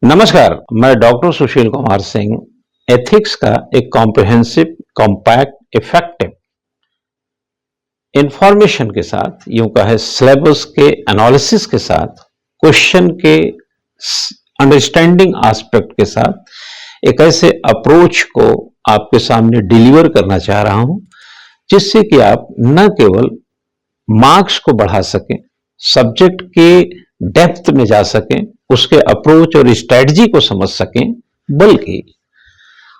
नमस्कार, मैं doctor Sushil Kumar Singh ethics का एक कॉम्प्रिहेंसिव, कॉम्पैक्ट, इफेक्टिव इंफॉर्मेशन के साथ, यूं कहे सिलेबस के एनालिसिस के साथ, क्वेश्चन के अंडरस्टैंडिंग एस्पेक्ट के साथ एक ऐसे अप्रोच को आपके सामने डिलीवर करना चाह रहा हूं जिससे कि आप न केवल मार्क्स को बढ़ा सकें, सब्जेक्ट के डेप्थ में जा सकें, उसके अप्रोच और स्ट्रेटजी को समझ सकें, बल्कि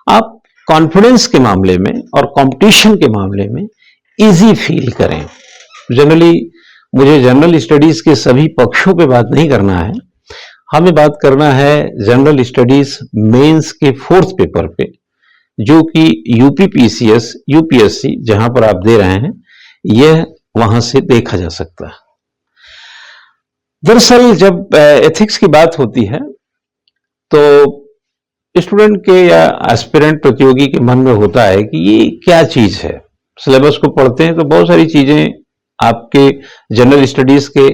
आप कॉन्फिडेंस के मामले में और कंपटीशन के मामले में इजी फील करें। जनरली मुझे जनरल स्टडीज के सभी पक्षों पे बात नहीं करना है, हमें बात करना है जनरल स्टडीज मेंस के 4th पेपर पे, जो कि यूपीपीसीएस, यूपीएससी जहां पर आप दे रहे हैं, यह वहां से देखा जा सकता है। दरअसल जब एथिक्स की बात होती है तो स्टूडेंट के या एस्पिरेंट प्रतियोगी के मन में होता है कि ये क्या चीज है। सिलेबस को पढ़ते हैं तो बहुत सारी चीजें आपके जनरल स्टडीज के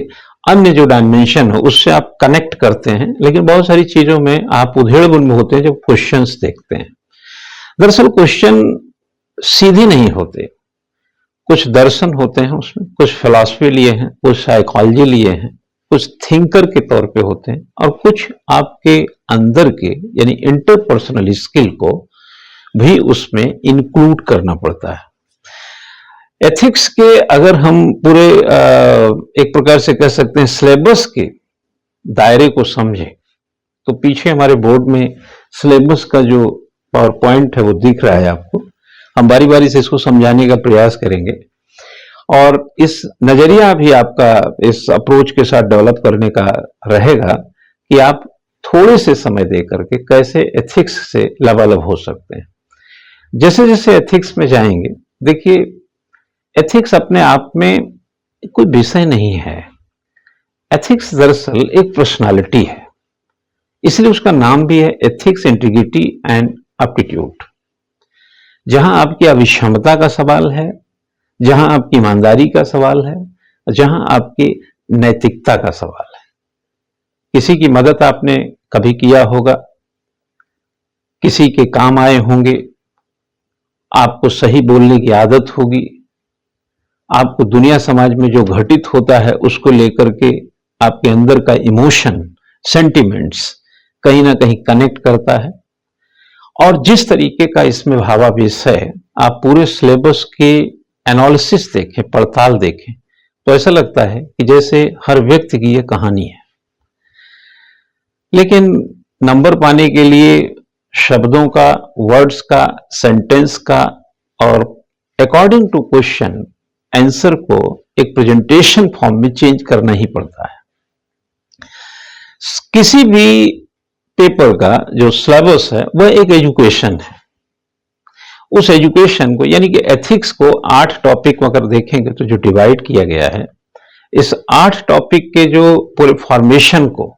अन्य जो डायमेंशन है उससे आप कनेक्ट करते हैं, लेकिन बहुत सारी चीजों में आप उधेड़-बुन में होते हैं जब क्वेश्चंस देखते हैं। दरअसल क्वेश्चन सीधे नहीं होते, कुछ दर्शन होते हैं उसमें, कुछ फिलॉसफी लिए हैं, कुछ साइकोलॉजी लिए हैं, कुछ थिंकर के तौर पे होते हैं और कुछ आपके अंदर के यानी इंटरपर्सनल स्किल को भी उसमें इंक्लूड करना पड़ता है। एथिक्स के अगर हम पूरे एक प्रकार से कह सकते हैं सिलेबस के दायरे को समझें तो पीछे हमारे बोर्ड में सिलेबस का जो पावर पॉइंट है वो दिख रहा है आपको। हम बारी बारी से इसको समझाने का प्रयास करेंगे और इस नजरिया भी आपका इस अप्रोच के साथ डेवलप करने का रहेगा कि आप थोड़े से समय दे करके कैसे एथिक्स से लबालब हो सकते हैं। जैसे जैसे एथिक्स में जाएंगे, देखिए एथिक्स अपने आप में कोई विषय नहीं है। एथिक्स दरअसल एक पर्सनालिटी है, इसलिए उसका नाम भी है एथिक्स, इंटीग्रिटी एंड एप्टीट्यूड। जहां आपकी अविषमता का सवाल है, जहां आपकी ईमानदारी का सवाल है, जहां आपकी नैतिकता का सवाल है। किसी की मदद आपने कभी किया होगा, किसी के काम आए होंगे, आपको सही बोलने की आदत होगी, आपको दुनिया समाज में जो घटित होता है उसको लेकर के आपके अंदर का इमोशन, सेंटिमेंट्स कहीं ना कहीं कनेक्ट करता है। और जिस तरीके का इसमें भावावेश है, आप पूरे सिलेबस के एनालिसिस देखें, पड़ताल देखें, तो ऐसा लगता है कि जैसे हर व्यक्ति की यह कहानी है। लेकिन नंबर पाने के लिए शब्दों का, वर्ड्स का, सेंटेंस का और अकॉर्डिंग टू क्वेश्चन आंसर को एक प्रेजेंटेशन फॉर्म में चेंज करना ही पड़ता है। किसी भी पेपर का जो सिलेबस है वह एक एजुकेशन है। उस एजुकेशन को यानी कि एथिक्स को 8 टॉपिक अगर देखेंगे तो जो डिवाइड किया गया है, इस 8 टॉपिक के जो पूरे फॉर्मेशन को,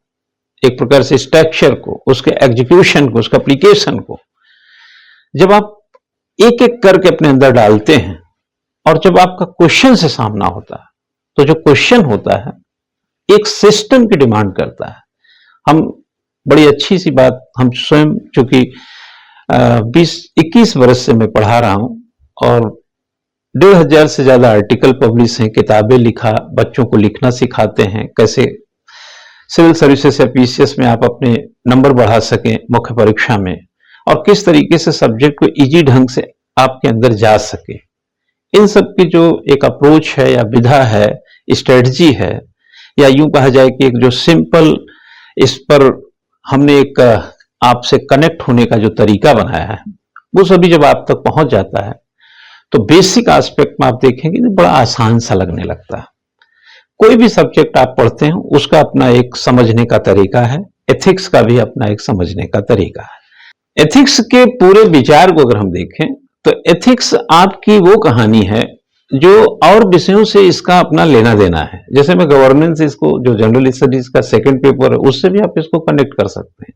एक प्रकार से स्ट्रक्चर को, उसके एग्जीक्यूशन को, उसका एप्लीकेशन को जब आप एक एक करके अपने अंदर डालते हैं और जब आपका क्वेश्चन से सामना होता है तो जो क्वेश्चन होता है एक सिस्टम की डिमांड करता है। हम बड़ी अच्छी सी बात, हम स्वयं चूंकि 20-21 वर्ष से मैं पढ़ा रहा हूं और 1500 से ज्यादा आर्टिकल पब्लिश हैं, किताबें लिखा, बच्चों को लिखना सिखाते हैं, कैसे सिविल सर्विसेज या पीसीएस में आप अपने नंबर बढ़ा सकें मुख्य परीक्षा में, और किस तरीके से सब्जेक्ट को इजी ढंग से आपके अंदर जा सके। इन सब की जो एक अप्रोच है या विधा है, स्ट्रेटजी है, या यूं कहा जाए कि एक जो सिंपल इस पर हमने एक आपसे कनेक्ट होने का जो तरीका बनाया है, वो सभी जब आप तक पहुंच जाता है तो बेसिक एस्पेक्ट में आप देखेंगे तो बड़ा आसान सा लगने लगता है। कोई भी सब्जेक्ट आप पढ़ते हैं उसका अपना एक समझने का तरीका है, एथिक्स का भी अपना एक समझने का तरीका है। एथिक्स के पूरे विचार को अगर हम देखें तो एथिक्स आपकी वो कहानी है जो और विषयों से इसका अपना लेना देना है। जैसे मैं गवर्नेंस, इसको जो जनरल स्टडीज का 2nd पेपर है उससे भी आप इसको कनेक्ट कर सकते हैं।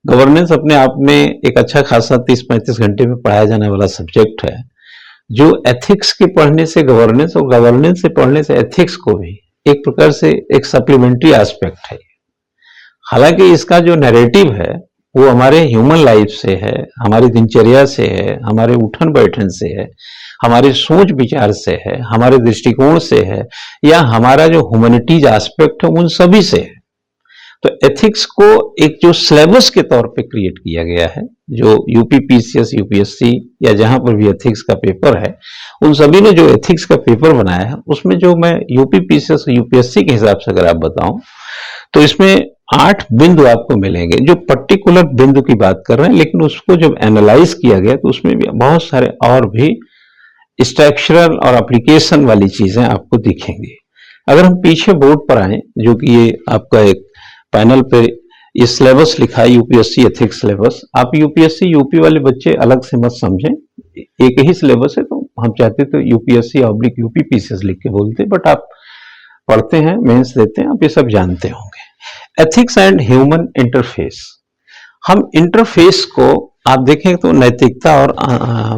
गवर्नेंस अपने आप में एक अच्छा खासा 30-35 घंटे में पढ़ाया जाने वाला सब्जेक्ट है, जो एथिक्स के पढ़ने से गवर्नेंस और गवर्नेंस से पढ़ने से एथिक्स को भी एक प्रकार से एक सप्लीमेंट्री एस्पेक्ट है। हालांकि इसका जो नैरेटिव है वो हमारे ह्यूमन लाइफ से है, हमारी दिनचर्या से है, हमारे उठन बैठन से है, हमारे सोच विचार से है, हमारे दृष्टिकोण से है, या हमारा जो ह्यूमैनिटीज एस्पेक्ट है उन सभी से है। तो एथिक्स को एक जो सिलेबस के तौर पे क्रिएट किया गया है, जो यूपीपीसीएस, यूपीएससी या जहां पर भी एथिक्स का पेपर है, उन सभी ने जो एथिक्स का पेपर बनाया है उसमें जो मैं यूपीपीसीएस यूपीएससी के हिसाब से अगर आप बताऊं तो इसमें 8 बिंदु आपको मिलेंगे, जो पर्टिकुलर बिंदु की बात कर रहे हैं, लेकिन उसको जब एनालाइज किया गया तो उसमें भी बहुत सारे और भी स्ट्रक्चरल और एप्लीकेशन वाली चीजें आपको दिखेंगी। अगर हम पीछे बोर्ड पर आए, जो कि ये आपका एक पैनल पे ये सिलेबस लिखा है यूपीएससी एथिक्स सिलेबस, आप यूपीएससी यूपी वाले बच्चे अलग से मत समझें, एक ही सिलेबस है, तो हम चाहते तो यूपीएससी ऑब्लिक यूपी पीसीएस लिख के बोलते, बट आप पढ़ते हैं, मेंस देते हैं, आप ये सब जानते होंगे। एथिक्स एंड ह्यूमन इंटरफेस, हम इंटरफेस को आप देखें तो नैतिकता और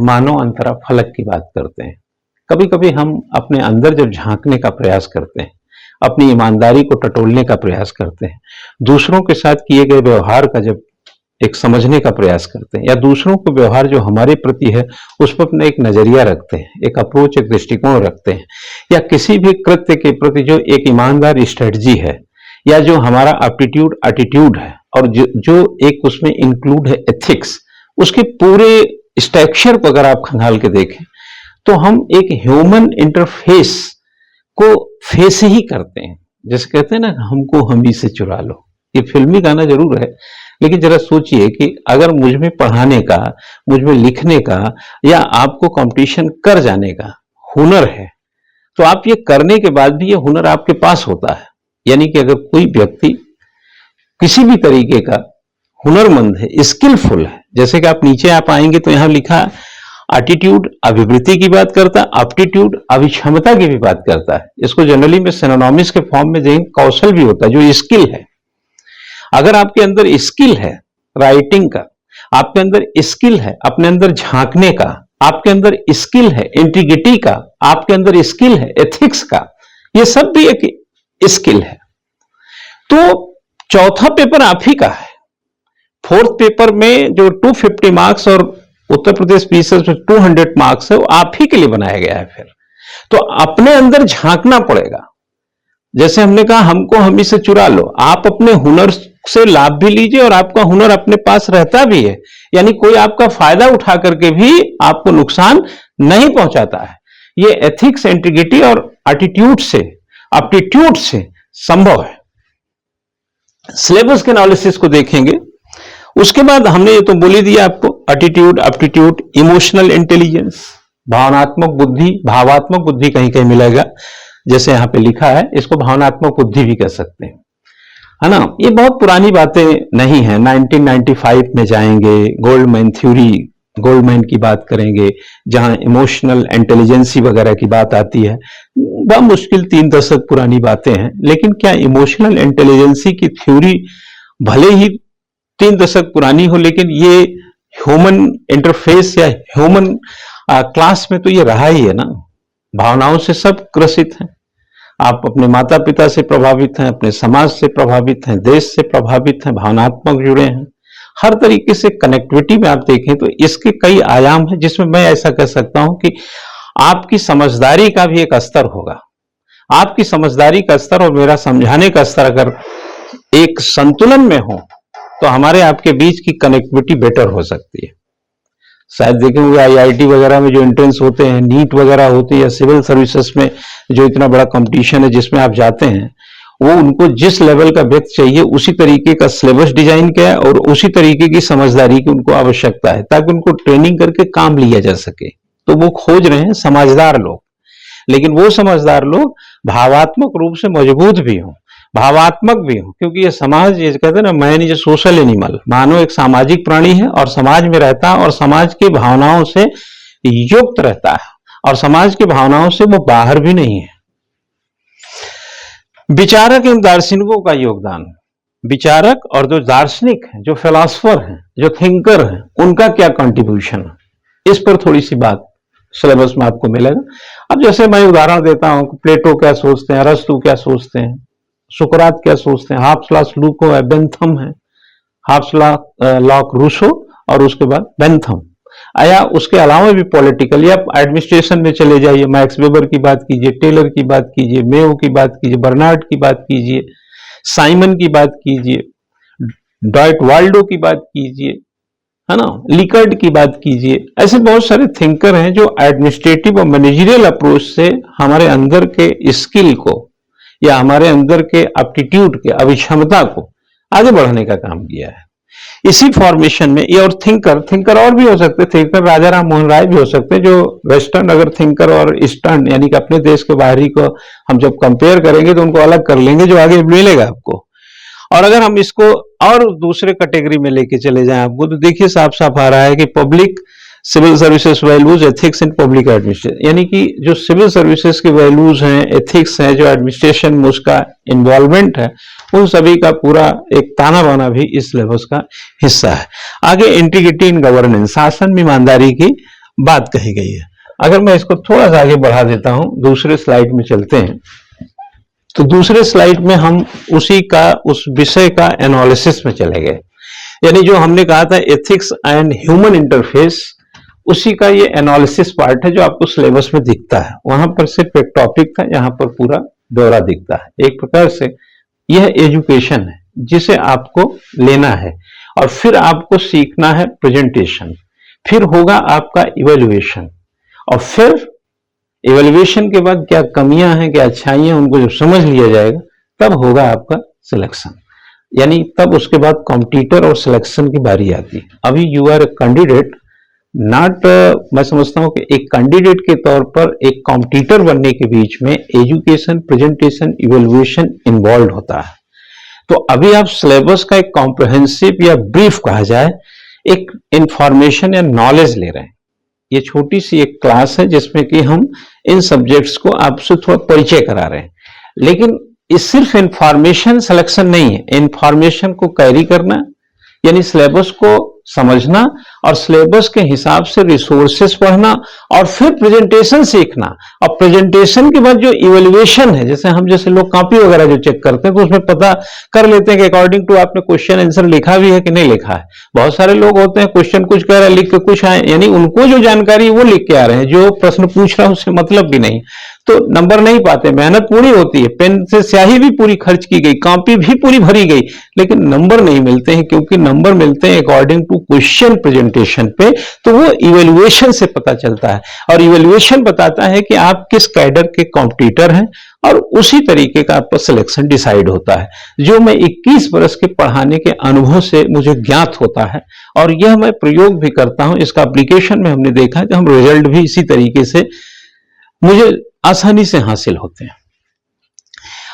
मानव अंतराफलक की बात करते हैं। कभी कभी हम अपने अंदर जब झांकने का प्रयास करते हैं, अपनी ईमानदारी को टटोलने का प्रयास करते हैं, दूसरों के साथ किए गए व्यवहार का जब एक समझने का प्रयास करते हैं, या दूसरों को व्यवहार जो हमारे प्रति है उस पर अपना एक नजरिया रखते हैं, एक अप्रोच, एक दृष्टिकोण रखते हैं, या किसी भी कृत्य के प्रति जो एक ईमानदार स्ट्रेटजी है, या जो हमारा एप्टीट्यूड एटीट्यूड है, और जो एक उसमें इंक्लूड है एथिक्स, उसके पूरे स्ट्रक्चर को अगर आप खंगाल के देखें तो हम एक ह्यूमन इंटरफेस को फेस ही करते हैं। जैसे कहते हैं ना, हमको हम ही से चुरा लो, ये फिल्मी गाना जरूर है, लेकिन जरा सोचिए कि अगर मुझ में पढ़ाने का, मुझ में लिखने का, या आपको कंपटीशन कर जाने का हुनर है, तो आप ये करने के बाद भी ये हुनर आपके पास होता है। यानी कि अगर कोई व्यक्ति किसी भी तरीके का हुनरमंद है, स्किलफुल है, जैसे कि आप नीचे आप आएंगे तो यहां लिखा एटीट्यूड अभिवृत्ति की बात करता है, एप्टीट्यूड अभिक्षमता की भी बात करता है। इसको जनरली में सिनोनिम्स के फॉर्म में देखें, कौशल भी होता है, जो स्किल है। अगर आपके अंदर स्किल है राइटिंग का, आपके अंदर स्किल है अपने अंदर झांकने का, आपके अंदर स्किल है इंटीग्रिटी का, आपके अंदर स्किल है एथिक्स का, ये सब भी एक स्किल है। तो चौथा पेपर आप ही का है। फोर्थ पेपर में जो 250 मार्क्स और उत्तर प्रदेश पीसीएस में 200 मार्क्स है, वो आप ही के लिए बनाया गया है। फिर तो अपने अंदर झांकना पड़ेगा। जैसे हमने कहा, हमको हम ही से चुरा लो, आप अपने हुनर से लाभ भी लीजिए और आपका हुनर अपने पास रहता भी है, यानी कोई आपका फायदा उठा करके भी आपको नुकसान नहीं पहुंचाता है। ये एथिक्स, इंटीग्रिटी और एटीट्यूड से, एप्टीट्यूड से संभव है। सिलेबस के एनालिसिस को देखेंगे, उसके बाद हमने ये तो बोल ही दिया आपको, एटीट्यूड, एप्टीट्यूड, इमोशनल इंटेलिजेंस, भावनात्मक बुद्धि, भावात्मक बुद्धि कहीं कहीं मिलेगा, जैसे यहां पे लिखा है, इसको भावनात्मक बुद्धि भी कह सकते हैं, है ना। ये बहुत पुरानी बातें नहीं है, 1995 में जाएंगे, गोल्डमैन थ्योरी, गोल्डमैन की बात करेंगे, जहां इमोशनल इंटेलिजेंसी वगैरह की बात आती है। बहुत मुश्किल 3 दशक पुरानी बातें हैं, लेकिन क्या इमोशनल इंटेलिजेंसी की थ्योरी भले ही 3 दशक पुरानी हो, लेकिन ये ह्यूमन इंटरफेस या ह्यूमन क्लास में तो ये रहा ही है ना। भावनाओं से सब ग्रसित हैं। आप अपने माता पिता से प्रभावित हैं, अपने समाज से प्रभावित हैं, देश से प्रभावित हैं, भावनात्मक जुड़े हैं। हर तरीके से कनेक्टिविटी में आप देखें तो इसके कई आयाम हैं, जिसमें मैं ऐसा कह सकता हूं कि आपकी समझदारी का भी एक स्तर होगा। आपकी समझदारी का स्तर और मेरा समझाने का स्तर अगर एक संतुलन में हो तो हमारे आपके बीच की कनेक्टिविटी बेटर हो सकती है। शायद देखेंगे आईआईटी वगैरह में जो एंट्रेंस होते हैं, नीट वगैरह होती है, या सिविल सर्विसेज में जो इतना बड़ा कंपटीशन है जिसमें आप जाते हैं, वो उनको जिस लेवल का व्यक्ति चाहिए उसी तरीके का सिलेबस डिजाइन किया है और उसी तरीके की समझदारी की उनको आवश्यकता है, ताकि उनको ट्रेनिंग करके काम लिया जा सके। तो वो खोज रहे हैं समझदार लोग, लेकिन वो समझदार लोग भावात्मक रूप से मजबूत भी हों, भावात्मक भी हो, क्योंकि ये समाज, ये कहते हैं ना, man is a social animal, मानव एक सामाजिक प्राणी है और समाज में रहता है और समाज की भावनाओं से युक्त रहता है और समाज की भावनाओं से वो बाहर भी नहीं है। विचारक एवं दार्शनिकों का योगदान, विचारक और जो दार्शनिक हैं, जो फिलोसफर हैं, जो थिंकर हैं, उनका क्या कंट्रीब्यूशन है, इस पर थोड़ी सी बात सिलेबस में आपको मिलेगा। अब जैसे मैं उदाहरण देता हूं, प्लेटो क्या सोचते हैं, अरस्तु क्या सोचते हैं, सुकरात क्या सोचते हैं, हाब्सबर्ग लूको है, बेंथम है, हाब्सबर्ग लॉक रूसो और उसके बाद बेंथम। या उसके अलावा भी पॉलिटिकल या एडमिनिस्ट्रेशन में चले जाइए, मैक्स वेबर की बात कीजिए, टेलर की बात कीजिए, मेयो की बात कीजिए, बर्नार्ड की बात कीजिए, साइमन की बात कीजिए, डॉयट वाल्डो की बात कीजिए, है ना, लिकर्ड की बात कीजिए। ऐसे बहुत सारे थिंकर हैं जो एडमिनिस्ट्रेटिव और मैनेजरियल अप्रोच से हमारे अंदर के स्किल को या हमारे अंदर के एप्टीट्यूड के अभिक्षमता को आगे बढ़ाने का काम किया है। इसी फॉर्मेशन में ये और थिंकर और भी हो सकते हैं, थिंकर राजा राम मोहन राय भी हो सकते हैं, जो वेस्टर्न अगर थिंकर और ईस्टर्न यानी कि अपने देश के बाहरी को हम जब कंपेयर करेंगे तो उनको अलग कर लेंगे, जो आगे मिलेगा आपको। और अगर हम इसको और दूसरे कैटेगरी में लेके चले जाएं आपको, तो देखिए साफ साफ आ रहा है कि public civil services values, ethics in public administration, यानी कि जो सिविल सर्विसेज के वैल्यूज हैं, एथिक्स हैं, जो एडमिनिस्ट्रेशन में उसका इन्वॉल्वमेंट है, उन सभी का पूरा एक ताना बाना भी इस सिलेबस का हिस्सा है। आगे इंटीग्रिटी इन गवर्नेंस, शासन में ईमानदारी की बात कही गई है। अगर मैं इसको थोड़ा सा आगे बढ़ा देता हूं, दूसरे स्लाइड में चलते हैं, तो दूसरे स्लाइड में हम उस विषय का एनालिसिस में चले गए, यानी जो हमने कहा था एथिक्स एंड ह्यूमन इंटरफेस, उसी का ये एनालिसिस पार्ट है जो आपको सिलेबस में दिखता है। वहां पर सिर्फ एक टॉपिक था, यहाँ पर पूरा ब्यौरा दिखता है। एक प्रकार से यह एजुकेशन है जिसे आपको लेना है, और फिर आपको सीखना है प्रेजेंटेशन, फिर होगा आपका इवेल्युएशन, और फिर इवेल्युएशन के बाद क्या कमियां हैं, क्या अच्छाइयां, उनको जब समझ लिया जाएगा तब होगा आपका सिलेक्शन, यानी तब उसके बाद कॉम्पिटिटर और सिलेक्शन की बारी आती है। अभी you are a candidate, not, मैं समझता हूं कि एक कैंडिडेट के तौर पर एक कॉम्पिटिटर बनने के बीच में एजुकेशन, प्रेजेंटेशन, इवेल्युएशन इन्वॉल्व होता है। तो अभी आप सिलेबस का एक कॉम्प्रिहेंसिव या ब्रीफ कहा जाए एक इंफॉर्मेशन या नॉलेज ले रहे हैं। ये छोटी सी एक क्लास है जिसमें कि हम इन सब्जेक्ट्स को आपसे थोड़ा परिचय करा रहे हैं, लेकिन ये सिर्फ इंफॉर्मेशन सिलेक्शन नहीं है। इंफॉर्मेशन को कैरी करना यानी सिलेबस को समझना और सिलेबस के हिसाब से रिसोर्सेस पढ़ना और फिर प्रेजेंटेशन सीखना, और प्रेजेंटेशन के बाद जो इवेल्युएशन है, जैसे लोग कॉपी वगैरह जो चेक करते हैं तो उसमें पता कर लेते हैं कि अकॉर्डिंग टू आपने क्वेश्चन आंसर लिखा भी है कि नहीं लिखा है। बहुत सारे लोग होते हैं क्वेश्चन कुछ कह रहे हैं, लिख के कुछ आए, यानी उनको जो जानकारी वो लिख के आ रहे हैं, जो प्रश्न पूछ रहा है उससे मतलब भी नहीं, तो नंबर नहीं पाते। मेहनत पूरी होती है, पेन से स्याही भी पूरी खर्च की गई, कॉपी भी पूरी भरी गई, लेकिन नंबर नहीं मिलते हैं, क्योंकि नंबर मिलते हैं अकॉर्डिंग टू क्वेश्चन प्रेजेंटेशन पे। तो वो इवेल्युएशन से पता चलता है, और इवेल्युएशन बताता है कि आप किस कैडर के कॉम्पिटिटर हैं, और उसी तरीके का आपका सिलेक्शन डिसाइड होता है, जो मैं 21 वर्ष के पढ़ाने के अनुभव से मुझे ज्ञात होता है, और यह मैं प्रयोग भी करता हूं। इसका एप्लीकेशन में हमने देखा कि हम रिजल्ट भी इसी तरीके से मुझे आसानी से हासिल होते हैं।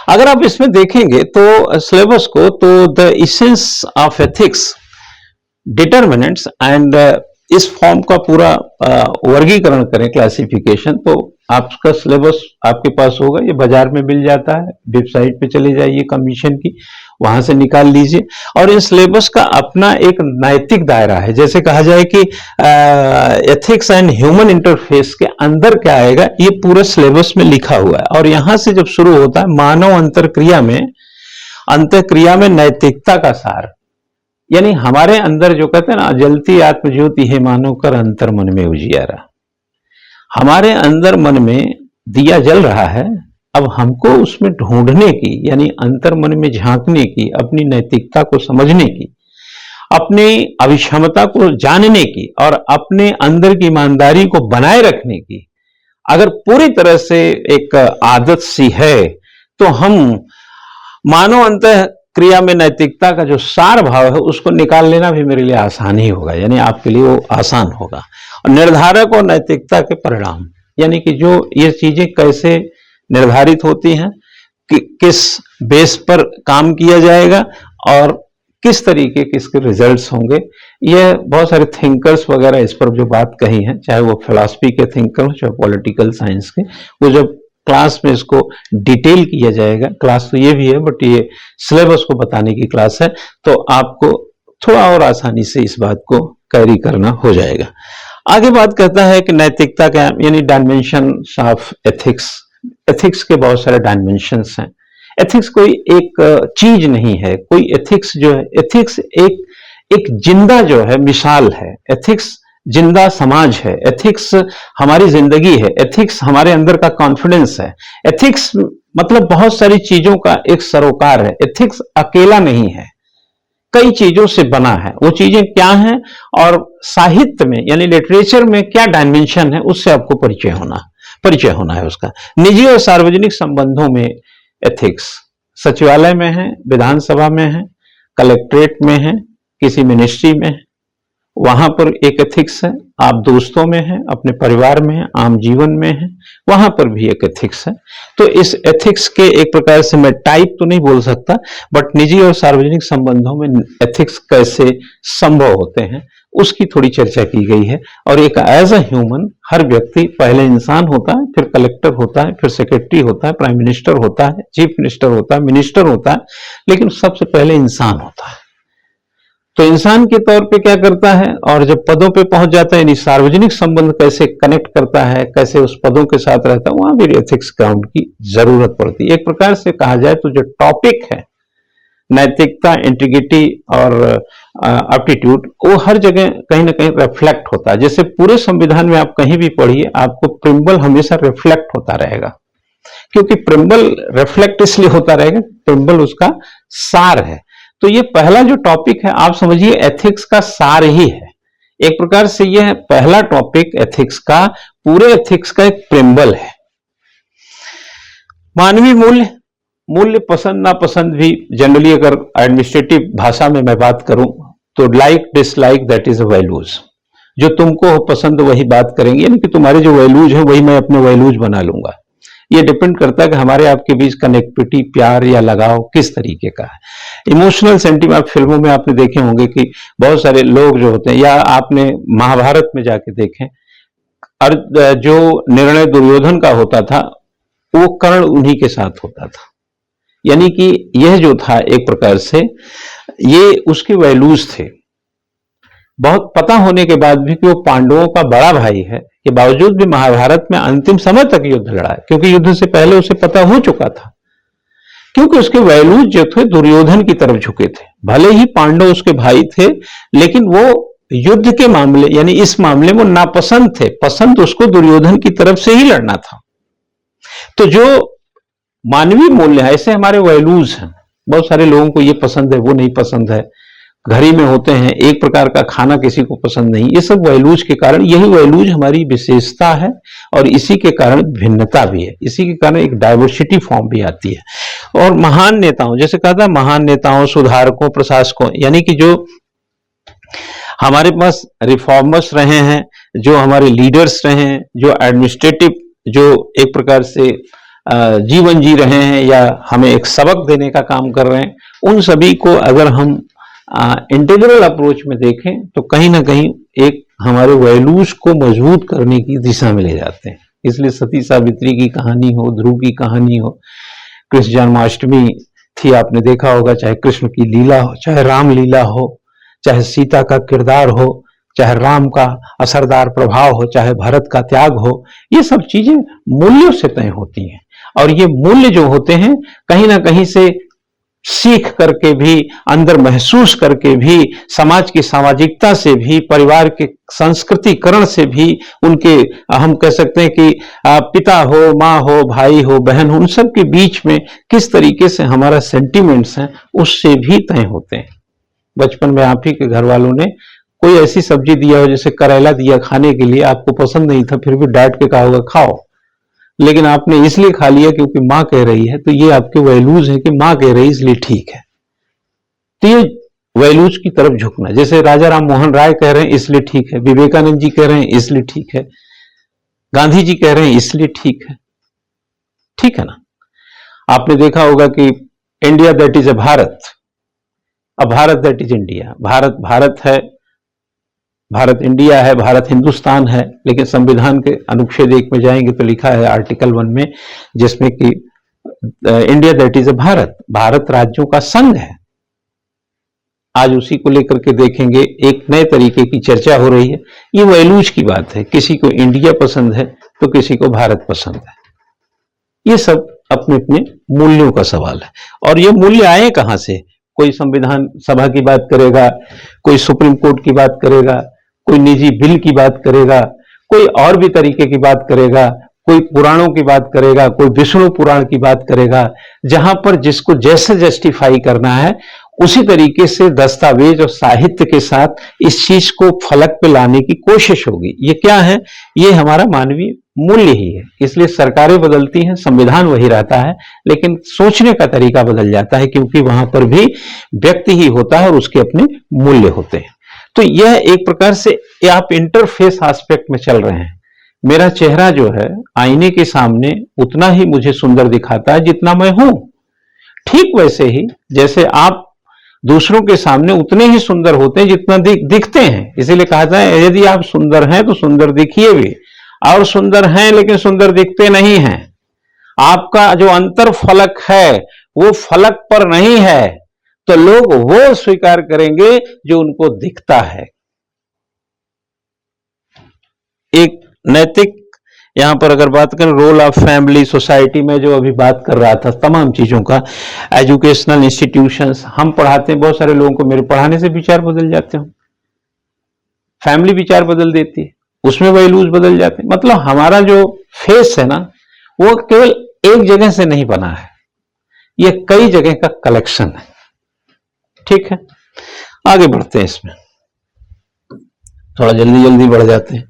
अगर आप इसमें देखेंगे तो सिलेबस को, तो the essence of ethics, determinants and, इस फॉर्म का पूरा वर्गीकरण करें, क्लासिफिकेशन, तो आपका सिलेबस आपके पास होगा, ये बाजार में मिल जाता है, वेबसाइट पे चले जाइए कमीशन की, वहां से निकाल लीजिए। और इन सिलेबस का अपना एक नैतिक दायरा है, जैसे कहा जाए कि एथिक्स एंड ह्यूमन इंटरफेस के अंदर क्या आएगा, ये पूरे सिलेबस में लिखा हुआ है। और यहां से जब शुरू होता है मानव अंतःक्रिया में नैतिकता का सार, यानी हमारे अंदर जो कहते हैं ना, जलती आत्मज्योति है मानव कर अंतर मन में उजियारा, हमारे अंदर मन में दिया जल रहा है, अब हमको उसमें ढूंढने की, यानी अंतर मन में झांकने की, अपनी नैतिकता को समझने की, अपनी अभिक्षमता को जानने की, और अपने अंदर की ईमानदारी को बनाए रखने की अगर पूरी तरह से एक आदत सी है, तो हम मानव अंतः क्रिया में नैतिकता का जो सार भाव है उसको निकाल लेना भी मेरे लिए आसान ही होगा, यानी आपके लिए वो आसान होगा। और निर्धारक और नैतिकता के परिणाम, यानी कि जो ये चीजें कैसे निर्धारित होती हैं, कि किस बेस पर काम किया जाएगा और किस तरीके के इसके रिजल्ट्स होंगे। ये बहुत सारे थिंकर्स वगैरह इस पर जो बात कही है, चाहे वो फिलॉसफी के थिंकर हो चाहे पॉलिटिकल साइंस के, वो जब क्लास में इसको डिटेल किया जाएगा, क्लास तो ये भी है बट ये सिलेबस को बताने की क्लास है, तो आपको थोड़ा और आसानी से इस बात को कैरी करना हो जाएगा। आगे बात करता है कि नैतिकता का यानी डायमेंशन ऑफ एथिक्स। एथिक्स के बहुत सारे डायमेंशंस हैं। एथिक्स कोई एक चीज नहीं है, कोई एथिक्स जो है, एथिक्स एक जिंदा जो है मिसाल है, एथिक्स जिंदा समाज है, एथिक्स हमारी जिंदगी है, एथिक्स हमारे अंदर का कॉन्फिडेंस है। एथिक्स मतलब बहुत सारी चीजों का एक सरोकार है। एथिक्स अकेला नहीं है, कई चीजों से बना है। वो चीजें क्या हैं और साहित्य में यानी लिटरेचर में क्या डायमेंशन है, उससे आपको परिचय होना है उसका। निजी और सार्वजनिक संबंधों में एथिक्स सचिवालय में है, विधानसभा में है, कलेक्ट्रेट में है, किसी मिनिस्ट्री में है, वहां पर एक एथिक्स है। आप दोस्तों में हैं, अपने परिवार में हैं, आम जीवन में हैं, वहां पर भी एक एथिक्स है। तो इस एथिक्स के एक प्रकार से मैं टाइप तो नहीं बोल सकता, बट निजी और सार्वजनिक संबंधों में एथिक्स कैसे संभव होते हैं उसकी थोड़ी चर्चा की गई है। और एक एज अ ह्यूमन हर व्यक्ति पहले इंसान होता है, फिर कलेक्टर होता है, फिर सेक्रेटरी होता है, प्राइम मिनिस्टर होता है, चीफ मिनिस्टर होता है, मिनिस्टर होता है, लेकिन सबसे पहले इंसान होता है। तो इंसान के तौर पे क्या करता है और जब पदों पे पहुंच जाता है, यानी सार्वजनिक संबंध कैसे कनेक्ट करता है, कैसे उस पदों के साथ रहता है, वहां भी एथिक्स ग्राउंड की जरूरत पड़ती है। एक प्रकार से कहा जाए तो जो टॉपिक है नैतिकता, इंटीग्रिटी और एप्टीट्यूड, वो हर जगह कहीं ना कहीं रिफ्लेक्ट होता है। जैसे पूरे संविधान में आप कहीं भी पढ़िए, आपको प्रिम्बल हमेशा रिफ्लेक्ट होता रहेगा, क्योंकि प्रिम्बल रिफ्लेक्ट इसलिए होता रहेगा, प्रिम्बल उसका सार है। तो ये पहला जो टॉपिक है आप समझिए एथिक्स का सार ही है। एक प्रकार से यह पहला टॉपिक एथिक्स का, पूरे एथिक्स का एक प्रिम्बल है। मानवीय मूल्य पसंद नापसंद भी जनरली अगर एडमिनिस्ट्रेटिव भाषा में मैं बात करूं तो like dislike that is a values. जो तुमको हो पसंद वही बात करेंगे, यानी कि तुम्हारे जो वैल्यूज है वही मैं अपने वैल्यूज बना लूंगा। ये डिपेंड करता है कि हमारे आपके बीच कनेक्टिविटी, प्यार या लगाव किस तरीके का है। इमोशनल सेंटीमेंट फिल्मों में आपने देखे होंगे कि बहुत सारे लोग जो होते हैं, या आपने महाभारत में जाके देखें, जो निर्णय दुर्योधन का होता था वो कर्ण उन्हीं के साथ होता था। यानी कि यह जो था एक प्रकार से ये उसके वैल्यूज थे। बहुत पता होने के बाद भी कि वो पांडवों का बड़ा भाई है के बावजूद भी महाभारत में अंतिम समय तक युद्ध लड़ा, क्योंकि युद्ध से पहले उसे पता हो चुका था, क्योंकि उसके वैल्यूज जो थे दुर्योधन की तरफ झुके थे। भले ही पांडव उसके भाई थे, लेकिन वो युद्ध के मामले यानी इस मामले में नापसंद थे, पसंद उसको दुर्योधन की तरफ से ही लड़ना था। तो जो मानवीय मूल्य है, ऐसे हमारे वैल्यूज हैं। बहुत सारे लोगों को ये पसंद है, वो नहीं पसंद है, घरी में होते हैं, एक प्रकार का खाना किसी को पसंद नहीं। ये सब वैल्यूज के कारण, यही वैल्यूज हमारी विशेषता है और इसी के कारण भिन्नता भी है, इसी के कारण एक डाइवर्सिटी फॉर्म भी आती है। और महान नेताओं, जैसे कहा था, महान नेताओं, सुधारकों, प्रशासकों, यानी कि जो हमारे पास रिफॉर्मर्स रहे हैं, जो हमारे लीडर्स रहे हैं, जो एडमिनिस्ट्रेटिव जो एक प्रकार से जीवन जी रहे हैं या हमें एक सबक देने का काम कर रहे हैं, उन सभी को अगर हम इंटीग्रल अप्रोच में देखें तो कहीं ना कहीं एक हमारे वैल्यूज को मजबूत करने की दिशा में ले जाते हैं। इसलिए सती सावित्री की कहानी हो, ध्रुव की कहानी हो, कृष्ण जन्माष्टमी थी, आपने देखा होगा, चाहे कृष्ण की लीला हो, चाहे राम लीला हो, चाहे सीता का किरदार हो, चाहे राम का असरदार प्रभाव हो, चाहे भरत का त्याग हो, ये सब चीजें मूल्यों से तय होती हैं। और ये मूल्य जो होते हैं कहीं ना कहीं से सीख करके भी, अंदर महसूस करके भी, समाज की सामाजिकता से भी, परिवार के संस्कृतिकरण से भी, उनके हम कह सकते हैं कि पिता हो, माँ हो, भाई हो, बहन हो, उन सब के बीच में किस तरीके से हमारा सेंटिमेंट्स हैं उससे भी तय होते हैं। बचपन में आप ही के घर वालों ने कोई ऐसी सब्जी दिया हो, जैसे करेला दिया खाने के लिए, आपको पसंद नहीं था, फिर भी डांट के कहा होगा खाओ, लेकिन आपने इसलिए खा लिया क्योंकि मां कह रही है। तो ये आपके वैल्यूज है कि मां कह रही इसलिए ठीक है। तो ये वैल्यूज की तरफ झुकना, जैसे राजा राम मोहन राय कह रहे हैं इसलिए ठीक है, विवेकानंद जी कह रहे हैं इसलिए ठीक है, गांधी जी कह रहे हैं इसलिए ठीक है, ठीक है ना। आपने देखा होगा कि India that is a Bharat, अब Bharat that is India. Bharat Bharat है, भारत इंडिया है, भारत हिंदुस्तान है, लेकिन संविधान के अनुच्छेद 1 में जाएंगे तो लिखा है आर्टिकल 1 में, जिसमें कि India that is a Bharat, Bharat राज्यों का संघ है। आज उसी को लेकर के देखेंगे, एक नए तरीके की चर्चा हो रही है। ये वैल्यूज की बात है, किसी को इंडिया पसंद है तो किसी को भारत पसंद है। ये सब अपने अपने मूल्यों का सवाल है। और ये मूल्य आए कहां से? कोई संविधान सभा की बात करेगा, कोई सुप्रीम कोर्ट की बात करेगा, कोई निजी बिल की बात करेगा, कोई और भी तरीके की बात करेगा, कोई पुराणों की बात करेगा, कोई विष्णु पुराण की बात करेगा, जहां पर जिसको जैसे जस्टिफाई करना है उसी तरीके से दस्तावेज और साहित्य के साथ इस चीज को फलक पे लाने की कोशिश होगी। ये क्या है? ये हमारा मानवीय मूल्य ही है। इसलिए सरकारें बदलती हैं, संविधान वही रहता है, लेकिन सोचने का तरीका बदल जाता है, क्योंकि वहां पर भी व्यक्ति ही होता है और उसके अपने मूल्य होते हैं। तो यह एक प्रकार से आप इंटरफेस एस्पेक्ट में चल रहे हैं। मेरा चेहरा जो है आईने के सामने उतना ही मुझे सुंदर दिखाता है जितना मैं हूं। ठीक वैसे ही जैसे आप दूसरों के सामने उतने ही सुंदर होते हैं जितना दिखते हैं। इसीलिए कहा जाए यदि आप सुंदर हैं तो सुंदर दिखिए भी, और सुंदर हैं लेकिन सुंदर दिखते नहीं हैं। आपका जो अंतर फलक है वो फलक पर नहीं है, तो लोग वो स्वीकार करेंगे जो उनको दिखता है। एक नैतिक, यहां पर अगर बात करें रोल ऑफ फैमिली सोसाइटी में, जो अभी बात कर रहा था तमाम चीजों का, एजुकेशनल इंस्टीट्यूशंस हम पढ़ाते हैं, बहुत सारे लोगों को मेरे पढ़ाने से विचार बदल जाते हैं, फैमिली विचार बदल देती है, उसमें वैल्यूज बदल जाते हैं। मतलब हमारा जो फेस है ना, वो केवल एक जगह से नहीं बना है, ये कई जगह का कलेक्शन है। ठीक है, आगे बढ़ते हैं, इसमें थोड़ा जल्दी जल्दी बढ़ जाते हैं।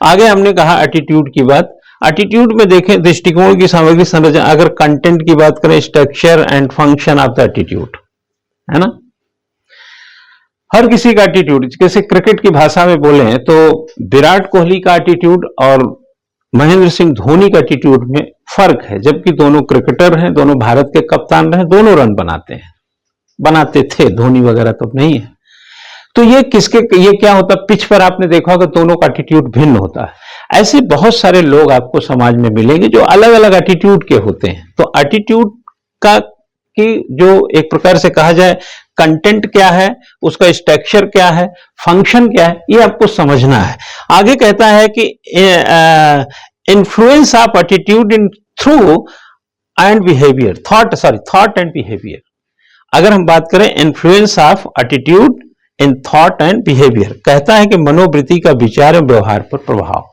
आगे हमने कहा एटीट्यूड की बात। एटीट्यूड में देखें दृष्टिकोण की सामग्री संरचना, अगर कंटेंट की बात करें, structure and function of the attitude, है ना। हर किसी का एटीट्यूड, जैसे क्रिकेट की भाषा में बोले तो विराट कोहली का एटीट्यूड और महेंद्र सिंह धोनी का एटीट्यूड में फर्क है। जबकि दोनों क्रिकेटर हैं, दोनों भारत के कप्तान रहे, दोनों रन बनाते थे, धोनी वगैरह तो नहीं है। तो ये क्या होता, पिच पर आपने देखा होगा दोनों का एटीट्यूड भिन्न होता है। ऐसे बहुत सारे लोग आपको समाज में मिलेंगे जो अलग अलग एटीट्यूड के होते हैं। तो एटीट्यूड का कि जो एक प्रकार से कहा जाए कंटेंट क्या है, उसका स्ट्रक्चर क्या है, फंक्शन क्या है, ये आपको समझना है। आगे कहता है कि influence of attitude in through and behaviour, thought and behaviour. अगर हम बात करें influence of attitude in thought and behaviour, कहता है कि मनोवृत्ति का विचार और व्यवहार पर प्रभाव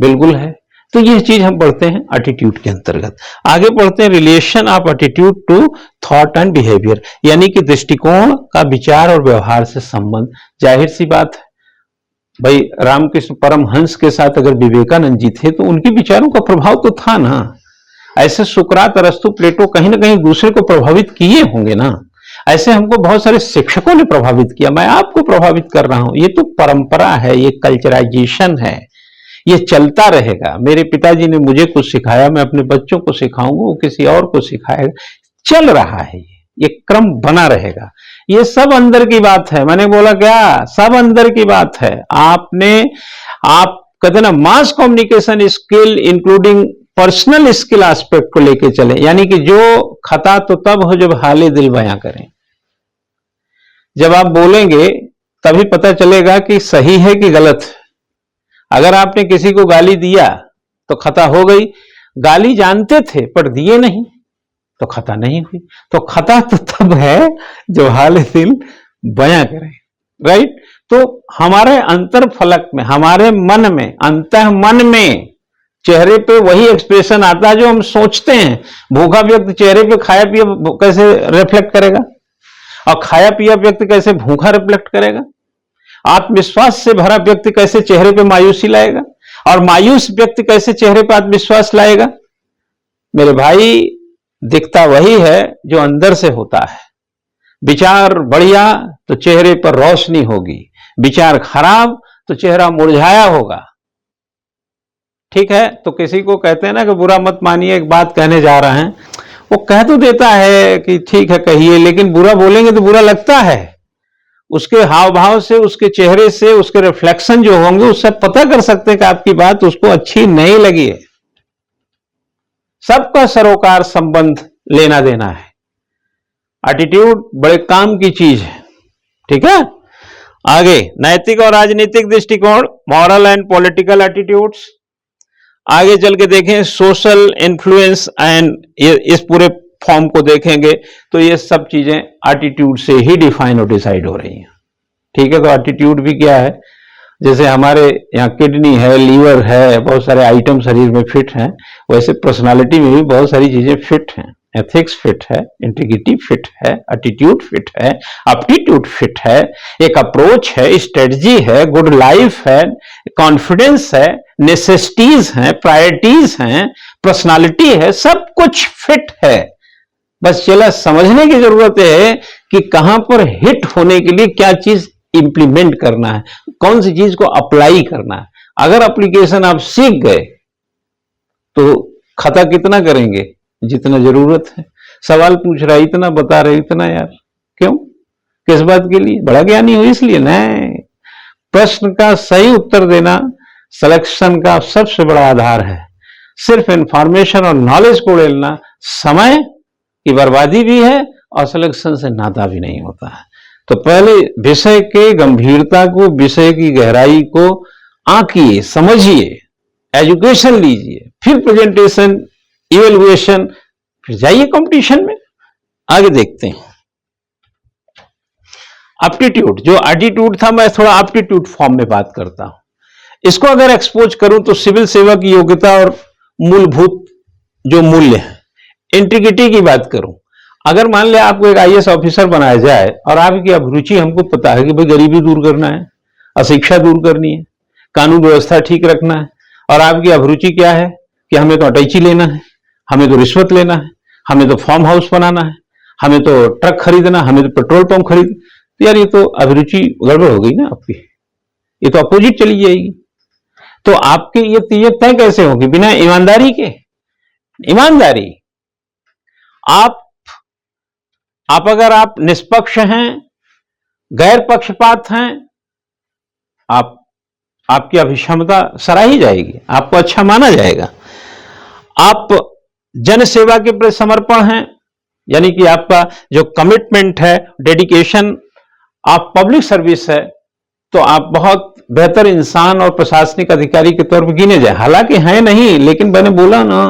बिल्कुल है। तो यह चीज हम पढ़ते हैं एटीट्यूड के अंतर्गत। आगे पढ़ते हैं relation of attitude to thought and behaviour, यानी कि दृष्टिकोण का विचार और व्यवहार से संबंध। जाहिर सी बात है भाई, रामकृष्ण परमहंस के साथ अगर विवेकानंद जी थे तो उनके विचारों का प्रभाव तो था ना। ऐसे सुकरात, अरस्तु, प्लेटो कहीं ना कहीं दूसरे को प्रभावित किए होंगे ना। ऐसे हमको बहुत सारे शिक्षकों ने प्रभावित किया, मैं आपको प्रभावित कर रहा हूं। ये तो परंपरा है, ये कल्चराइजेशन है, ये चलता रहेगा। मेरे पिताजी ने मुझे कुछ सिखाया, मैं अपने बच्चों को सिखाऊंगा, वो किसी और को सिखाएगा, चल रहा है, ये क्रम बना रहेगा। ये सब अंदर की बात है। मैंने बोला क्या, सब अंदर की बात है। आप कहते ना mass communication skill including personal skill aspect को लेके चले, यानी कि जो खता तो तब हो जब हाले दिल बयां करें। जब आप बोलेंगे तभी पता चलेगा कि सही है कि गलत है। अगर आपने किसी को गाली दिया तो खता हो गई, गाली जानते थे पर दिए नहीं तो खता नहीं हुई। तो खता तो तब है जो हाले दिल बयां करें, राइट। तो हमारे अंतर फलक में, हमारे मन में, अंतः मन में, चेहरे पे वही एक्सप्रेशन आता है जो हम सोचते हैं। भूखा व्यक्ति चेहरे पे खाया पिया कैसे रिफ्लेक्ट करेगा, और खाया पिया व्यक्ति कैसे भूखा रिफ्लेक्ट करेगा। आत्मविश्वास से भरा व्यक्ति कैसे चेहरे पे मायूसी लाएगा, और मायूस व्यक्ति कैसे चेहरे पे आत्मविश्वास लाएगा। मेरे भाई, दिखता वही है जो अंदर से होता है। विचार बढ़िया तो चेहरे पर रोशनी होगी, विचार खराब तो चेहरा मुरझाया होगा। ठीक है, तो किसी को कहते हैं ना कि बुरा मत मानिए, एक बात कहने जा रहे हैं, वो कह तो देता है कि ठीक है कहिए, लेकिन बुरा बोलेंगे तो बुरा लगता है। उसके हाव भाव से, उसके चेहरे से, उसके रिफ्लेक्शन जो होंगे उससे पता कर सकते हैं कि आपकी बात उसको अच्छी नहीं लगी है। सबका सरोकार संबंध लेना देना है। एटीट्यूड बड़े काम की चीज है। ठीक है, आगे नैतिक और राजनीतिक दृष्टिकोण, मॉरल एंड पॉलिटिकल एटीट्यूड्स। आगे चल के देखें सोशल इन्फ्लुएंस एंड इस पूरे फॉर्म को देखेंगे तो ये सब चीजें एटीट्यूड से ही डिफाइन और डिसाइड हो रही हैं। ठीक है, तो एटीट्यूड भी क्या है, जैसे हमारे यहाँ किडनी है, लीवर है, बहुत सारे आइटम शरीर में फिट हैं, वैसे पर्सनालिटी में भी बहुत सारी चीजें फिट हैं। एथिक्स फिट है, इंटीग्रिटी फिट है, एटीट्यूड फिट है, एप्टीट्यूड फिट है, एक अप्रोच है, स्ट्रेटजी है, गुड लाइफ है, कॉन्फिडेंस है, नेसेसिटीज हैं, प्रायोरिटीज हैं, पर्सनालिटी है, सब कुछ फिट है। बस चला समझने की जरूरत है कि कहां पर हिट होने के लिए क्या चीज इंप्लीमेंट करना है, कौन सी चीज को अप्लाई करना है। अगर एप्लीकेशन आप सीख गए तो खता कितना करेंगे, जितना जरूरत है। सवाल पूछ रहा है इतना, बता रहे इतना, यार क्यों, किस बात के लिए, बड़ा ज्ञानी हो इसलिए नहीं। प्रश्न का सही उत्तर देना सिलेक्शन का सबसे बड़ा आधार है। सिर्फ इंफॉर्मेशन और नॉलेज को लेना समय की बर्बादी भी है और सिलेक्शन से नाता भी नहीं होता है। तो पहले विषय के गंभीरता को, विषय की गहराई को आंकिए, समझिए, एजुकेशन लीजिए, फिर प्रेजेंटेशन, इवेल्युएशन, फिर जाइए कंपटीशन में। आगे देखते हैं एप्टीट्यूड। जो एटीट्यूड था, मैं थोड़ा एप्टीट्यूड फॉर्म में बात करता हूं। इसको अगर एक्सपोज करूं तो सिविल सेवा की योग्यता और मूलभूत जो मूल्य है, इंटीग्रिटी की बात करूं, अगर मान लिया आपको एक आईएएस ऑफिसर बनाया जाए और आपकी अभिरुचि हमको पता है कि भाई गरीबी दूर करना है, अशिक्षा दूर करनी है, कानून व्यवस्था ठीक रखना है, और आपकी अभिरुचि क्या है कि हमें तो अटैची लेना है, हमें तो रिश्वत लेना है, हमें तो फार्म हाउस बनाना है, हमें तो ट्रक खरीदना, हमें तो पेट्रोल पंप खरीद, तो यार ये तो अभिरुचि गड़बड़ हो गई ना आपकी, ये तो अपोजिट चली जाएगी। तो आपकी ये तय कैसे होगी, बिना ईमानदारी के। ईमानदारी, आप अगर आप निष्पक्ष हैं, गैर पक्षपात हैं, आपकी अभिक्षमता सराही जाएगी, आपको अच्छा माना जाएगा। आप जन सेवा के प्रति समर्पण हैं, यानी कि आपका जो कमिटमेंट है, डेडिकेशन, आप पब्लिक सर्विस है, तो आप बहुत बेहतर इंसान और प्रशासनिक अधिकारी के तौर पर गिने जाए। हालांकि है नहीं, लेकिन मैंने बोला ना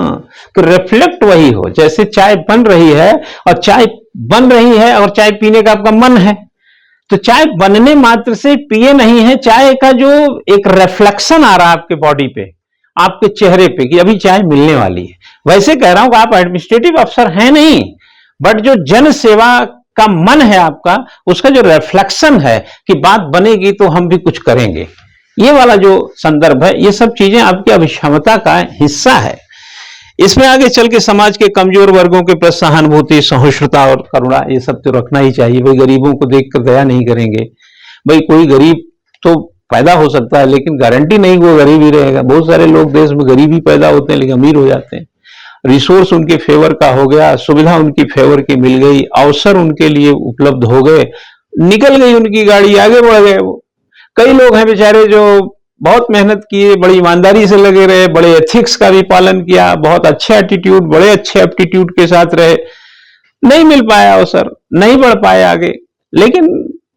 कि रिफ्लेक्ट वही हो। जैसे चाय बन रही है और चाय बन रही है और चाय पीने का आपका मन है, तो चाय बनने मात्र से पिए नहीं है, चाय का जो एक रिफ्लेक्शन आ रहा है आपके बॉडी पे, आपके चेहरे पे, कि अभी चाय मिलने वाली है। वैसे कह रहा हूं कि आप एडमिनिस्ट्रेटिव अफसर हैं नहीं, बट जो जन सेवा का मन है आपका, उसका जो रिफ्लेक्शन है कि बात बनेगी तो हम भी कुछ करेंगे, ये वाला जो संदर्भ है, ये सब चीजें आपकी अभिक्षमता का हिस्सा है। इसमें आगे चल के समाज के कमजोर वर्गों के प्रति सहानुभूति, सहिष्णुता और करुणा, ये सब तो रखना ही चाहिए। भाई गरीबों को देखकर दया नहीं करेंगे, भाई कोई गरीब तो पैदा हो सकता है लेकिन गारंटी नहीं वो गरीब ही रहेगा। बहुत सारे लोग देश में गरीब ही पैदा होते हैं लेकिन अमीर हो जाते हैं। रिसोर्स उनके फेवर का हो गया, सुविधा उनकी फेवर की मिल गई, अवसर उनके लिए उपलब्ध हो गए, निकल गई उनकी गाड़ी, आगे बढ़ गए वो। कई लोग हैं बेचारे जो बहुत मेहनत किए, बड़ी ईमानदारी से लगे रहे, बड़े एथिक्स का भी पालन किया, बहुत अच्छे एटीट्यूड, बड़े अच्छे एप्टीट्यूड के साथ रहे, नहीं मिल पाया अवसर, नहीं बढ़ पाए आगे। लेकिन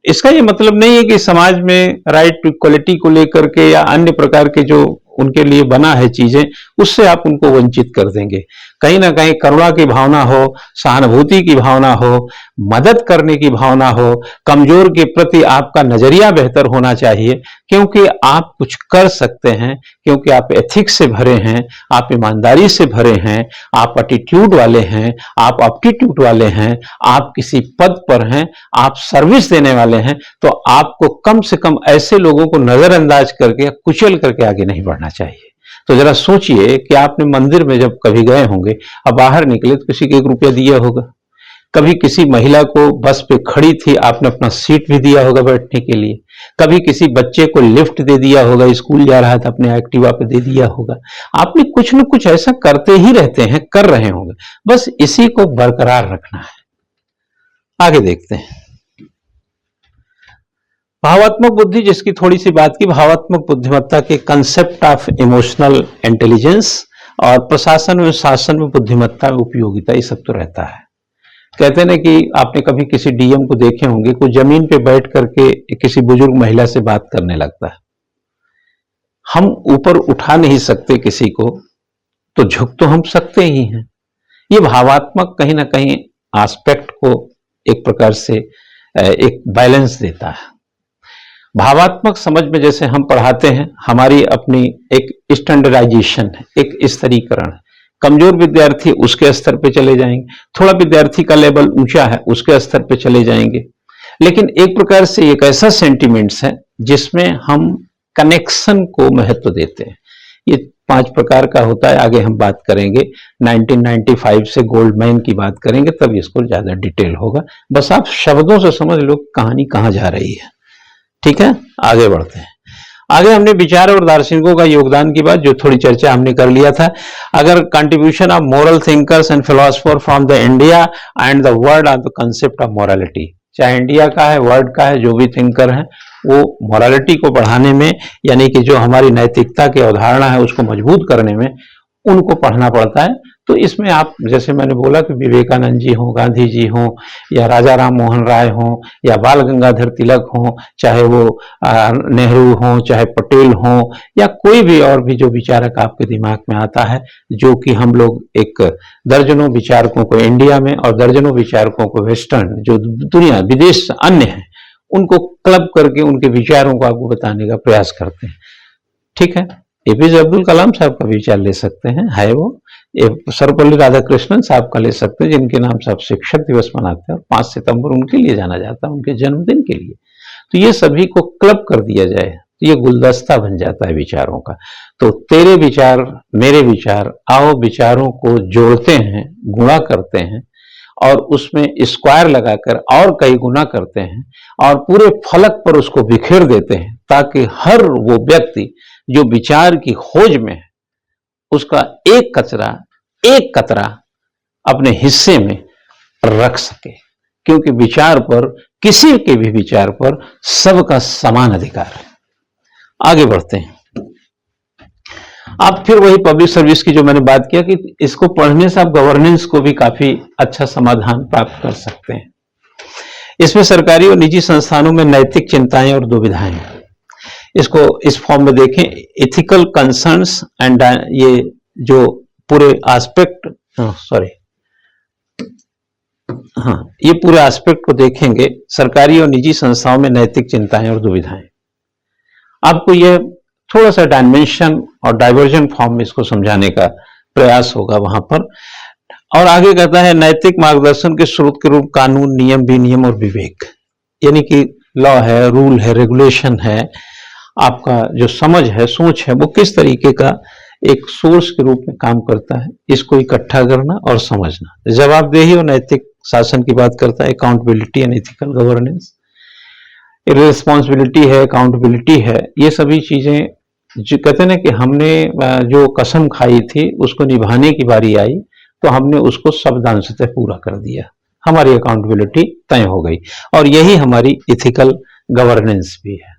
इसका ये मतलब नहीं है कि समाज में राइट टू इक्वलिटी को लेकर के या अन्य प्रकार के जो उनके लिए बना है चीजें, उससे आप उनको वंचित कर देंगे। कहीं ना कहीं करुणा की भावना हो, सहानुभूति की भावना हो, मदद करने की भावना हो, कमजोर के प्रति आपका नजरिया बेहतर होना चाहिए, क्योंकि आप कुछ कर सकते हैं, क्योंकि आप एथिक्स से भरे हैं, आप ईमानदारी से भरे हैं, आप एटीट्यूड वाले हैं, आप एप्टीट्यूड वाले हैं, आप किसी पद पर हैं, आप सर्विस देने वाले हैं। तो आपको कम से कम ऐसे लोगों को नजरअंदाज करके, कुचल करके आगे नहीं बढ़ना चाहिए। तो जरा सोचिए कि आपने मंदिर में जब कभी गए होंगे, अब बाहर निकले तो किसी को 1 रुपया दिया होगा, कभी किसी महिला को बस पे खड़ी थी आपने अपना सीट भी दिया होगा बैठने के लिए, कभी किसी बच्चे को लिफ्ट दे दिया होगा, स्कूल जा रहा था अपने एक्टिवा पे दे दिया होगा। आपने कुछ न कुछ ऐसा करते ही रहते हैं, कर रहे होंगे, बस इसी को बरकरार रखना है। आगे देखते हैं भावात्मक बुद्धि, जिसकी थोड़ी सी बात की। भावात्मक बुद्धिमत्ता के कंसेप्ट ऑफ इमोशनल इंटेलिजेंस और प्रशासन में, शासन में बुद्धिमत्ता में उपयोगिता, ये सब तो रहता है। कहते हैं ना कि आपने कभी किसी डीएम को देखे होंगे, कोई जमीन पे बैठ करके किसी बुजुर्ग महिला से बात करने लगता है। हम ऊपर उठा नहीं सकते किसी को, तो झुक तो हम सकते ही हैं। ये भावात्मक कहीं ना कहीं एस्पेक्ट को एक प्रकार से एक बैलेंस देता है। भावात्मक समझ में जैसे हम पढ़ाते हैं, हमारी अपनी एक स्टैंडर्डाइजेशन है, एक स्तरीकरण है। कमजोर विद्यार्थी उसके स्तर पे चले जाएंगे, थोड़ा विद्यार्थी का लेवल ऊंचा है उसके स्तर पे चले जाएंगे। लेकिन एक प्रकार से एक ऐसा सेंटिमेंट्स है जिसमें हम कनेक्शन को महत्व देते हैं। ये 5 प्रकार का होता है, आगे हम बात करेंगे। 1995 से गोल्डमैन की बात करेंगे तब इसको ज्यादा डिटेल होगा। बस आप शब्दों से समझ लो कहानी कहां जा रही है। ठीक है, आगे बढ़ते हैं। आगे हमने विचार और दार्शनिकों का योगदान की बात जो थोड़ी चर्चा हमने कर लिया था। अगर contribution of moral thinkers and philosopher from the India and the world on the concept of morality, चाहे इंडिया का है, वर्ल्ड का है, जो भी थिंकर है वो मोरालिटी को बढ़ाने में, यानी कि जो हमारी नैतिकता की अवधारणा है उसको मजबूत करने में उनको पढ़ना पड़ता है। तो इसमें आप जैसे मैंने बोला कि विवेकानंद जी हों, गांधी जी हों, या राजा राम मोहन राय हों, या बाल गंगाधर तिलक हों, चाहे वो नेहरू हों, चाहे पटेल हों, या कोई भी और भी जो विचारक आपके दिमाग में आता है, जो कि हम लोग एक दर्जनों विचारकों को इंडिया में और दर्जनों विचारकों को वेस्टर्न जो दुनिया विदेश अन्य है उनको क्लब करके उनके विचारों को आपको बताने का प्रयास करते हैं। ठीक है, एपीजे अब्दुल कलाम साहब का विचार ले सकते हैं, है वो सर्वपल्ली राधाकृष्णन साहब का ले सकते हैं, जिनके नाम से आप शिक्षक दिवस मनाते हैं और 5 सितंबर उनके लिए जाना जाता है, उनके जन्मदिन के लिए। तो ये सभी को क्लब कर दिया जाए तो ये गुलदस्ता बन जाता है विचारों का। तो तेरे विचार मेरे विचार, आओ विचारों को जोड़ते हैं, गुणा करते हैं और उसमें स्क्वायर लगाकर और कई गुना करते हैं और पूरे फलक पर उसको बिखेर देते हैं, ताकि हर वो व्यक्ति जो विचार की खोज में है उसका एक कतरा अपने हिस्से में रख सके, क्योंकि विचार पर, किसी के भी विचार पर सबका समान अधिकार है। आगे बढ़ते हैं। आप फिर वही पब्लिक सर्विस की जो मैंने बात किया कि इसको पढ़ने से आप गवर्नेंस को भी काफी अच्छा समाधान प्राप्त कर सकते हैं। इसमें सरकारी और निजी संस्थानों में नैतिक चिंताएं और दुविधाएं, इसको इस फॉर्म में देखें, एथिकल कंसर्न्स एंड ये जो पूरे एस्पेक्ट ये पूरे एस्पेक्ट को देखेंगे, सरकारी और निजी संस्थाओं में नैतिक चिंताएं और दुविधाएं। आपको यह थोड़ा सा डायमेंशन और डाइवर्जन फॉर्म में इसको समझाने का प्रयास होगा वहां पर। और आगे कहता है नैतिक मार्गदर्शन के स्रोत के रूप कानून, नियम, विनियम और विवेक, यानी कि लॉ है, रूल है, रेगुलेशन है, आपका जो समझ है, सोच है, वो किस तरीके का एक सोर्स के रूप में काम करता है, इसको इकट्ठा करना और समझना। जवाबदेही और नैतिक शासन की बात करता है, accountability and ethical governance, responsibility है, अकाउंटेबिलिटी है, ये सभी चीजें जो कहते हैं ना कि हमने जो कसम खाई थी उसको निभाने की बारी आई तो हमने उसको शब्दांशतः पूरा कर दिया, हमारी अकाउंटेबिलिटी तय हो गई। और यही हमारी इथिकल गवर्नेंस भी है।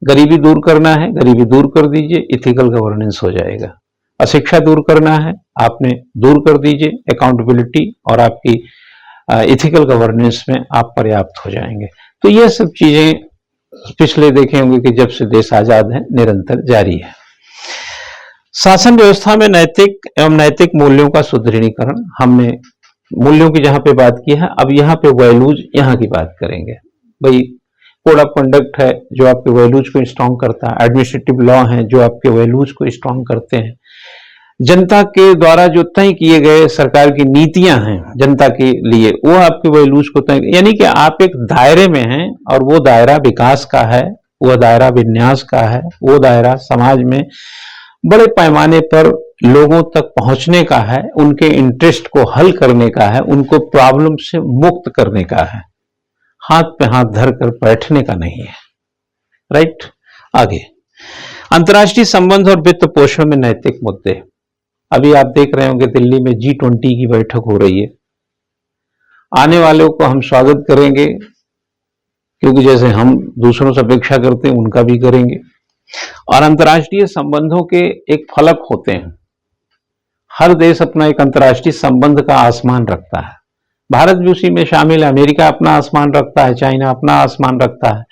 गरीबी दूर करना है, गरीबी दूर कर दीजिए, इथिकल गवर्नेंस हो जाएगा। अशिक्षा दूर करना है, आपने दूर कर दीजिए, अकाउंटेबिलिटी और आपकी इथिकल गवर्नेंस में आप पर्याप्त हो जाएंगे। तो ये सब चीजें पिछले देखे होंगे कि जब से देश आजाद है निरंतर जारी है। शासन व्यवस्था में नैतिक एवं नैतिक मूल्यों का सुदृढ़ीकरण, हमने मूल्यों की जहां पे बात की है, अब यहाँ पे वैल्यूज यहाँ की बात करेंगे। भाई कोड ऑफ कंडक्ट है जो आपके वैल्यूज को स्ट्रॉन्ग करता है, एडमिनिस्ट्रेटिव लॉ है जो आपके वैल्यूज को स्ट्रॉन्ग करते हैं, जनता के द्वारा जो तय किए गए सरकार की नीतियां हैं जनता के लिए, वो आपके वैल्यूज को तय, यानी कि आप एक दायरे में हैं और वो दायरा विकास का है, वो दायरा विन्यास का है, वो दायरा समाज में बड़े पैमाने पर लोगों तक पहुंचने का है, उनके इंटरेस्ट को हल करने का है, उनको प्रॉब्लम से मुक्त करने का है, हाथ पे हाथ धर कर बैठने का नहीं है। राइट, आगे अंतर्राष्ट्रीय संबंध और वित्त पोषण में नैतिक मुद्दे। अभी आप देख रहे होंगे दिल्ली में G20 की बैठक हो रही है। आने वालों को हम स्वागत करेंगे, क्योंकि जैसे हम दूसरों से अपेक्षा करते हैं उनका भी करेंगे। और अंतर्राष्ट्रीय संबंधों के एक फलक होते हैं, हर देश अपना एक अंतर्राष्ट्रीय संबंध का आसमान रखता है, भारत भी उसी में शामिल है, अमेरिका अपना आसमान रखता है, चाइना अपना आसमान रखता है।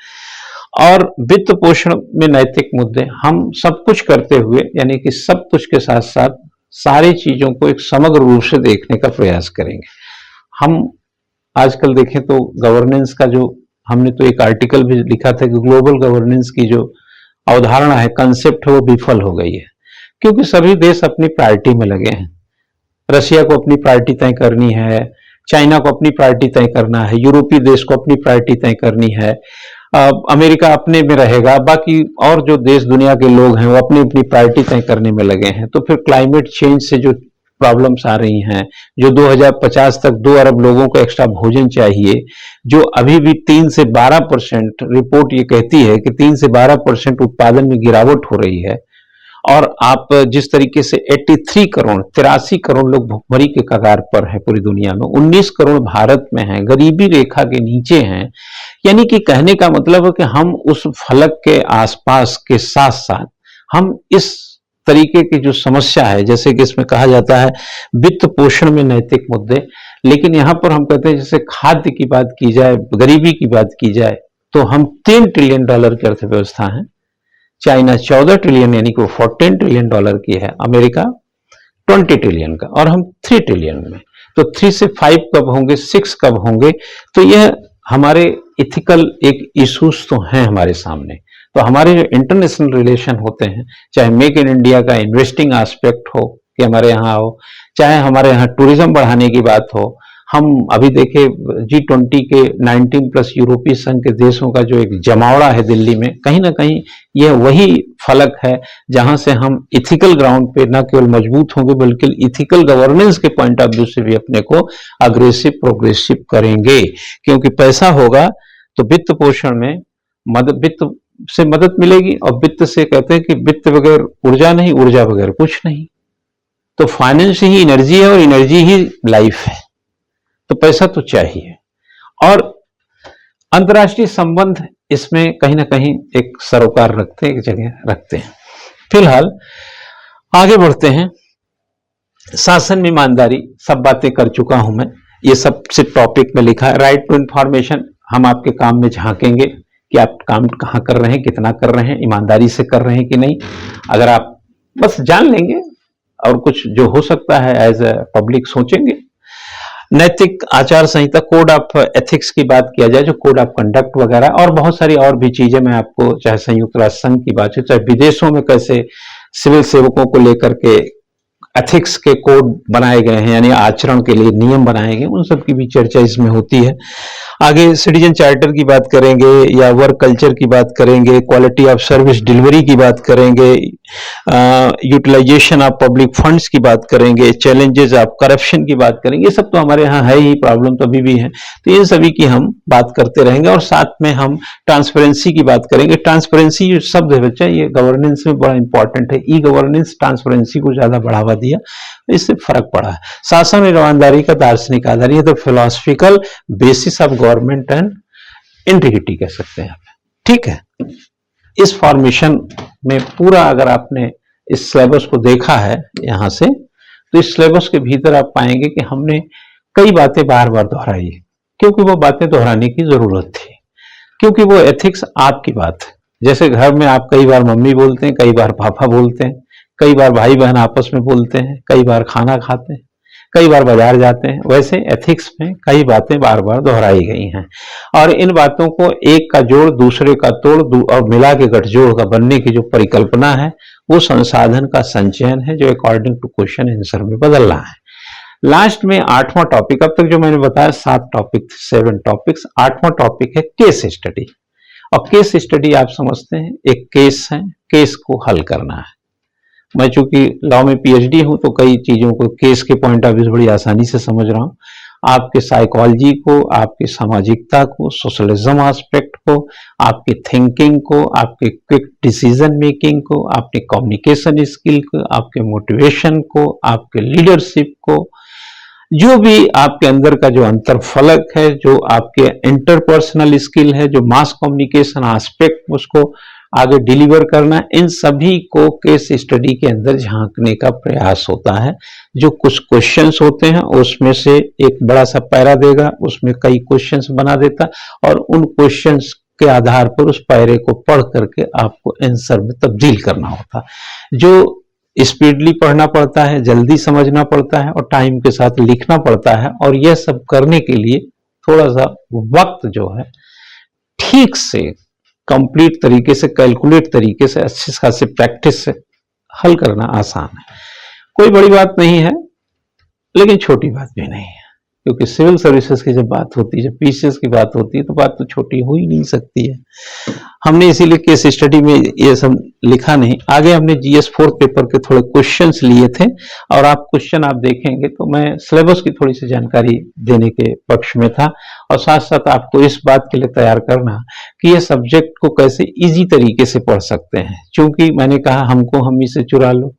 और वित्त पोषण में नैतिक मुद्दे, हम सब कुछ करते हुए, यानी कि सब कुछ के साथ साथ सारी चीजों को एक समग्र रूप से देखने का प्रयास करेंगे। हम आजकल देखें तो गवर्नेंस का जो हमने तो एक आर्टिकल भी लिखा था कि ग्लोबल गवर्नेंस की जो अवधारणा है, कंसेप्ट है, वो विफल हो गई है, क्योंकि सभी देश अपनी प्रायोरिटी में लगे हैं। रशिया को अपनी प्रायोरिटी तय करनी है, चाइना को अपनी प्रायोरिटी तय करना है, यूरोपीय देश को अपनी प्रायोरिटी तय करनी है, अमेरिका अपने में रहेगा, बाकी और जो देश दुनिया के लोग हैं वो अपनी अपनी प्रायोरिटी तय करने में लगे हैं। तो फिर क्लाइमेट चेंज से जो प्रॉब्लम्स आ रही हैं, जो 2050 तक 2 अरब लोगों को एक्स्ट्रा भोजन चाहिए, जो अभी भी 3 से 12% रिपोर्ट ये कहती है कि 3 से 12% उत्पादन में गिरावट हो रही है, और आप जिस तरीके से 83 करोड़ लोग भुखमरी के कगार पर है पूरी दुनिया में, 19 करोड़ भारत में हैं, गरीबी रेखा के नीचे हैं, यानी कि कहने का मतलब है कि हम उस फलक के आसपास के साथ साथ हम इस तरीके की जो समस्या है, जैसे कि इसमें कहा जाता है वित्त पोषण में नैतिक मुद्दे, लेकिन यहां पर हम कहते हैं जैसे खाद्य की बात की जाए, गरीबी की बात की जाए, तो हम $3 ट्रिलियन की अर्थव्यवस्था है, चाइना 14 ट्रिलियन यानी कि $14 ट्रिलियन की है, अमेरिका 20 ट्रिलियन का, और हम 3 ट्रिलियन में। तो 3 से 5 कब होंगे, 6 कब होंगे? तो यह हमारे इथिकल एक इश्यूज तो हैं हमारे सामने। तो हमारे जो इंटरनेशनल रिलेशन होते हैं, चाहे मेक इन इंडिया का इन्वेस्टिंग एस्पेक्ट हो कि हमारे यहाँ हो, चाहे हमारे यहाँ टूरिज्म बढ़ाने की बात हो, हम अभी देखे G20 के 19+ यूरोपीय संघ के देशों का जो एक जमावड़ा है दिल्ली में, कहीं ना कहीं यह वही फलक है जहां से हम इथिकल ग्राउंड पे न केवल मजबूत होंगे बल्कि इथिकल गवर्नेंस के पॉइंट ऑफ व्यू से भी अपने को अग्रेसिव प्रोग्रेसिव करेंगे। क्योंकि पैसा होगा तो वित्त पोषण में वित्त से मदद मिलेगी, और वित्त से कहते हैं कि वित्त बगैर ऊर्जा नहीं, ऊर्जा बगैर कुछ नहीं। तो फाइनेंस ही एनर्जी है और एनर्जी ही लाइफ है, तो पैसा तो चाहिए। और अंतर्राष्ट्रीय संबंध इसमें कहीं ना कहीं एक सरोकार रखते हैं, एक जगह रखते हैं। फिलहाल आगे बढ़ते हैं। शासन में ईमानदारी, सब बातें कर चुका हूं मैं, ये सब सिर्फ टॉपिक में लिखा है। राइट टू इंफॉर्मेशन, हम आपके काम में झांकेंगे कि आप काम कहाँ कर रहे हैं, कितना कर रहे हैं, ईमानदारी से कर रहे हैं कि नहीं। अगर आप बस जान लेंगे और कुछ जो हो सकता है एज ए पब्लिक सोचेंगे। नैतिक आचार संहिता, कोड ऑफ एथिक्स की बात किया जाए, जो कोड ऑफ कंडक्ट वगैरह, और बहुत सारी और भी चीजें मैं आपको, चाहे संयुक्त राष्ट्र संघ की बात है, चाहे विदेशों में कैसे सिविल सेवकों को लेकर के एथिक्स के कोड बनाए गए हैं, यानी आचरण के लिए नियम बनाए गए, उन सब की भी चर्चा इसमें होती है। आगे सिटीजन चार्टर की बात करेंगे, या वर्क कल्चर की बात करेंगे, क्वालिटी ऑफ सर्विस डिलीवरी की बात करेंगे, यूटिलाइजेशन ऑफ पब्लिक फंड्स की बात करेंगे, चैलेंजेस ऑफ करप्शन की बात करेंगे। ये सब तो हमारे यहाँ है ही, प्रॉब्लम तो अभी भी है, तो इन सभी की हम बात करते रहेंगे। और साथ में हम ट्रांसपेरेंसी की बात करेंगे। ट्रांसपेरेंसी जो शब्द है बच्चा, ये गवर्नेंस में बड़ा इंपॉर्टेंट है। ई गवर्नेंस ट्रांसपेरेंसी को ज्यादा बढ़ावा दिया, इससे फर्क पड़ा है। शासन और ईमानदारी का दार्शनिक आधार, ये तो philosophical basis of government and integrity कह सकते हैं, ठीक है। इस फॉर्मेशन में पूरा अगर आपने इस सिलेबस को देखा है यहां से, तो इस सिलेबस के भीतर आप पाएंगे कि हमने कई बातें बार बार दोहराई है, क्योंकि वो बातें दोहराने की जरूरत थी, क्योंकि वो एथिक्स आपकी बात है। जैसे घर में आप कई बार मम्मी बोलते हैं, कई बार पापा बोलते हैं, कई बार भाई बहन आपस में बोलते हैं, कई बार खाना खाते हैं, कई बार बाजार जाते हैं, वैसे एथिक्स में कई बातें बार बार दोहराई गई हैं। और इन बातों को एक का जोड़ दूसरे का तोड़ और मिला के गठजोड़ का बनने की जो परिकल्पना है, वो संसाधन का संचयन है, जो अकॉर्डिंग टू क्वेश्चन आंसर में बदलना है। लास्ट में 8वां टॉपिक, अब तक जो मैंने बताया 7 टॉपिक, 7 टॉपिक्स, 8वां टॉपिक है केस स्टडी। और केस स्टडी आप समझते हैं, एक केस है, केस को हल करना है। मैं चूंकि लॉ में पीएचडी हूं, तो कई चीजों को केस के पॉइंट ऑफ व्यू से बड़ी आसानी से समझ रहा हूं। आपके साइकोलॉजी को, आपकी सामाजिकता को, सोशलिज्म एस्पेक्ट को, आपकी थिंकिंग को, आपके क्विक डिसीजन मेकिंग को, आपके कम्युनिकेशन स्किल को, आपके मोटिवेशन को, आपके लीडरशिप को, जो भी आपके अंदर का जो अंतरफलक है, जो आपके इंटरपर्सनल स्किल है, जो मास कम्युनिकेशन एस्पेक्ट उसको आगे डिलीवर करना, इन सभी को केस स्टडी के अंदर झांकने का प्रयास होता है। जो कुछ क्वेश्चंस होते हैं उसमें से एक बड़ा सा पैरा देगा, उसमें कई क्वेश्चंस बना देता, और उन क्वेश्चंस के आधार पर उस पैरे को पढ़ करके आपको आंसर में तब्दील करना होता। जो स्पीडली पढ़ना पड़ता है, जल्दी समझना पड़ता है और टाइम के साथ लिखना पड़ता है। और यह सब करने के लिए थोड़ा सा वक्त जो है ठीक से, कंप्लीट तरीके से, कैलकुलेट तरीके से, अच्छे खासे प्रैक्टिस से हल करना आसान है। कोई बड़ी बात नहीं है, लेकिन छोटी बात भी नहीं है, क्योंकि सिविल सर्विसेज की जब बात होती है, जब पीसीएस की बात होती है, तो बात तो छोटी हो ही नहीं सकती है। हमने इसीलिए केस स्टडी में ये सब लिखा नहीं। आगे हमने जीएस 4 पेपर के थोड़े क्वेश्चंस लिए थे, और आप क्वेश्चन आप देखेंगे तो मैं सिलेबस की थोड़ी सी जानकारी देने के पक्ष में था, और साथ साथ आपको इस बात के लिए तैयार करना कि ये सब्जेक्ट को कैसे इजी तरीके से पढ़ सकते हैं। क्योंकि मैंने कहा हमको हम ही से चुरा लो,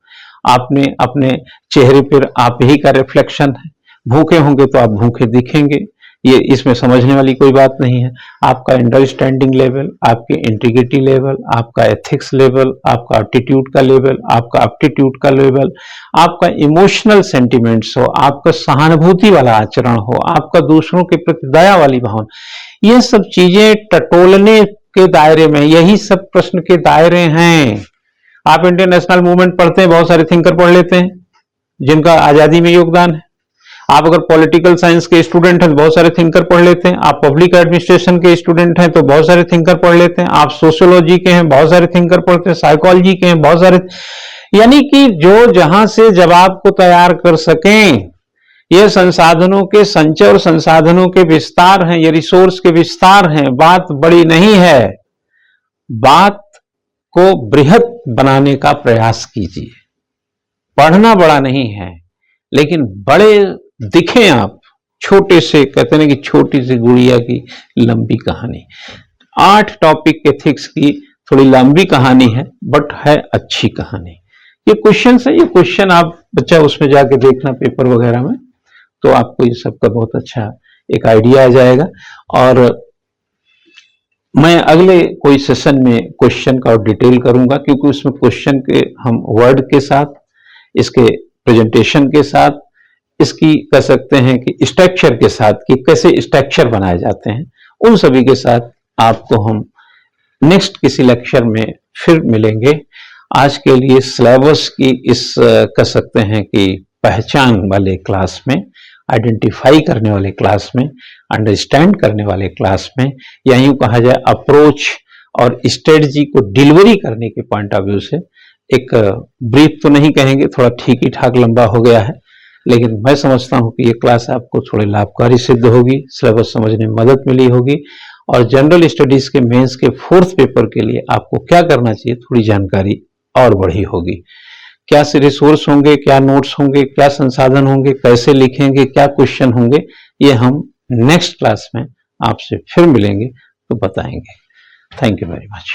आपने अपने चेहरे पर आप ही का रिफ्लेक्शन है। भूखे होंगे तो आप भूखे दिखेंगे, ये इसमें समझने वाली कोई बात नहीं है। आपका अंडरस्टैंडिंग लेवल, आपके इंटीग्रिटी लेवल, आपका एथिक्स लेवल, आपका एप्टीट्यूड का लेवल, आपका एप्टीट्यूड का लेवल, आपका इमोशनल सेंटिमेंट्स हो, आपका सहानुभूति वाला आचरण हो, आपका दूसरों के प्रति दया वाली भावना, ये सब चीजें टटोलने के दायरे में, यही सब प्रश्न के दायरे हैं। आप इंडियन नेशनल मूवमेंट पढ़ते हैं, बहुत सारे थिंकर पढ़ लेते हैं जिनका आजादी में योगदान है। आप अगर पॉलिटिकल साइंस के स्टूडेंट हैं तो बहुत सारे थिंकर पढ़ लेते हैं। आप पब्लिक एडमिनिस्ट्रेशन के स्टूडेंट हैं तो बहुत सारे थिंकर पढ़ लेते हैं। आप सोशियोलॉजी के हैं, बहुत सारे थिंकर पढ़ते हैं। साइकोलॉजी के हैं, बहुत सारे, यानी कि जो जहां से जवाब को तैयार कर सकें। ये संसाधनों के संचय और संसाधनों के विस्तार हैं, ये रिसोर्स के विस्तार हैं। बात बड़ी नहीं है, बात को बृहत बनाने का प्रयास कीजिए। पढ़ना बड़ा नहीं है, लेकिन बड़े दिखें आप। छोटे से, कहते हैं कि छोटी सी गुड़िया की लंबी कहानी। 8 टॉपिक एथिक्स की थोड़ी लंबी कहानी है, बट है अच्छी कहानी। ये क्वेश्चन है, ये क्वेश्चन आप बच्चा उसमें जाके देखना पेपर वगैरह में, तो आपको ये सब का बहुत अच्छा एक आइडिया आ जाएगा। और मैं अगले कोई सेशन में क्वेश्चन का और डिटेल करूंगा, क्योंकि उसमें क्वेश्चन के हम वर्ड के साथ, इसके प्रेजेंटेशन के साथ, इसकी कह सकते हैं कि स्ट्रक्चर के साथ, कि कैसे स्ट्रक्चर बनाए जाते हैं, उन सभी के साथ आपको हम नेक्स्ट किसी लेक्चर में फिर मिलेंगे। आज के लिए सिलेबस की इस कह सकते हैं कि पहचान वाले क्लास में, आइडेंटिफाई करने वाले क्लास में, अंडरस्टैंड करने वाले क्लास में, या यूं कहा जाए अप्रोच और स्ट्रेटजी को डिलीवरी करने के पॉइंट ऑफ व्यू से, एक ब्रीफ तो नहीं कहेंगे, थोड़ा ठीक ही ठाक लंबा हो गया है, लेकिन मैं समझता हूं कि ये क्लास आपको थोड़ी लाभकारी सिद्ध होगी, सिलेबस समझने में मदद मिली होगी, और जनरल स्टडीज के मेंस के 4th पेपर के लिए आपको क्या करना चाहिए, थोड़ी जानकारी और बढ़ी होगी। क्या से रिसोर्स होंगे, क्या नोट्स होंगे, क्या संसाधन होंगे, कैसे लिखेंगे, क्या क्वेश्चन होंगे, ये हम नेक्स्ट क्लास में आपसे फिर मिलेंगे तो बताएंगे। Thank you very much.